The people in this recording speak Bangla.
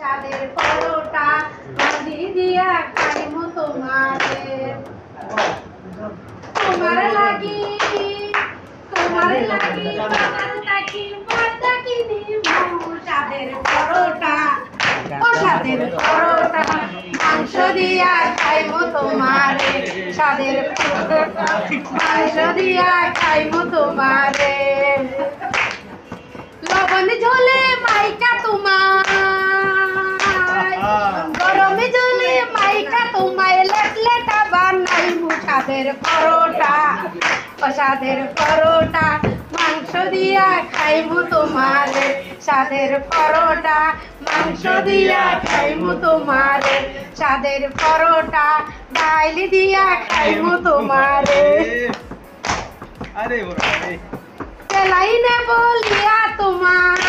সাদের পরোটা ভাজি দিয়া খাইমু তোমারে তোমার লাগি বাজার থাকি বাজার কিনিমু সাদের পরোটা ও সাদের পরোটা মাংস দিয়া খাইমু তোমারে সাদের পরোটা মাংস দিয়া খাইমু তোমারে লবণ ঝোলে মাইকা তোমার গরমে ঝোলে মাইকা তোমায় লেটলেটা বানাইমু সাদের পরোটা ও সাদের পরোটা মাংস দিয়া খাইমু তোমারে সাদের পরোটা মাংস দিয়া খাইমু তোমারে সাদের পরোটা ডাইল দিয়া খাইমু তোমারে আরে সেলাইনে বলিয়া তোমার